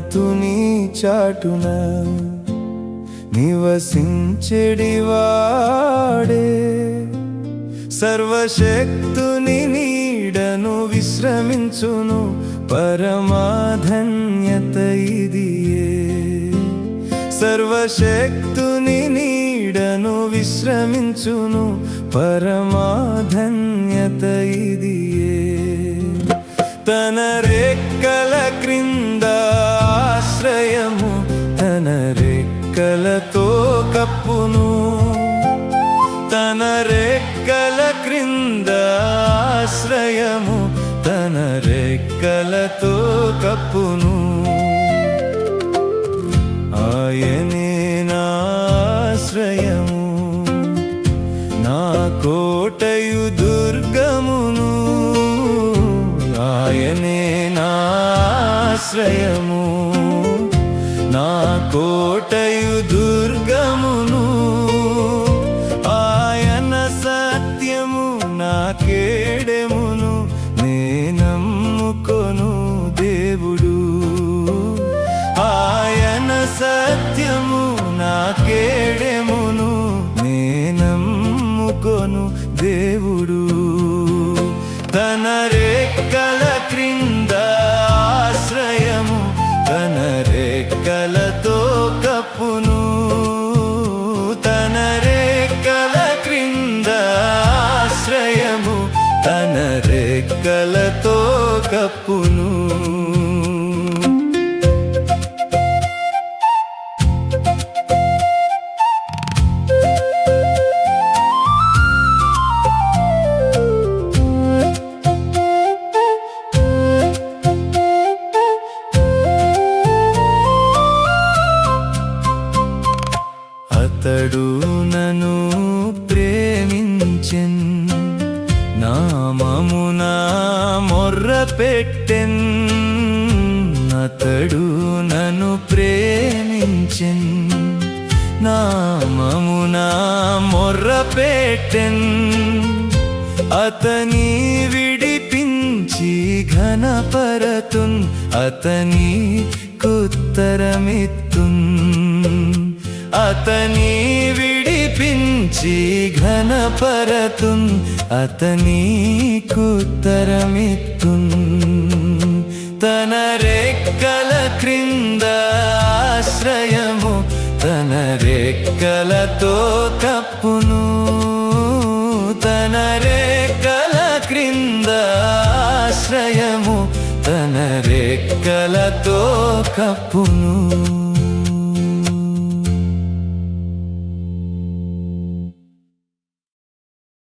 ఉన్నతుని చాటున నివసించెడివాడే, సర్వశక్తుని నీడను విశ్రమించును పరమాధన్యత ఇదియే. సర్వశక్తుని నీడను విశ్రమించును పరమాధన్యత ఇదియే. తన రెక్కల క్రింద ఆశ్రయము, తన రెక్కలతో కప్పును. తన రెక్కల క్రింద ఆశ్రయము, తన రెక్కలతో కప్పును. ఆయనే నా ఆశ్రయము, నా కోటయు దుర్గమును. ఆయనే నా ఆశ్రయము, నా కోటయు దుర్గమును. ఆయన సత్యము నా కేడెమును, నేనమ్ముకొను దేవుడు. ఆయన సత్యము నా కేడెమును, నేనమ్ముకొను దేవుడు. తన రెక్కల క్రింద ఆశ్రయము, తన రెక్కలతో కప్పును. తన రెక్కల క్రింద ఆశ్రయము, తన రెక్కలతో కప్పును. అతడు నన్ను ప్రేమించెన్, నామమున మొర్రపెట్టెన్. అతడు నన్ను ప్రేమించెన్, నామమున మొర్రపెట్టెన్. అతని విడిపించి ఘనపరతున్, అతని కుత్తరమిత్తున్. అతని విడిపించి ఘనపరతున్, అతని కుత్తరమిత్తున్. తన రెక్కల క్రింద ఆశ్రయము, తన రెక్కలతో కప్పును. తన రెక్కల క్రింద ఆశ్రయము, తన రెక్కలతో కప్పును.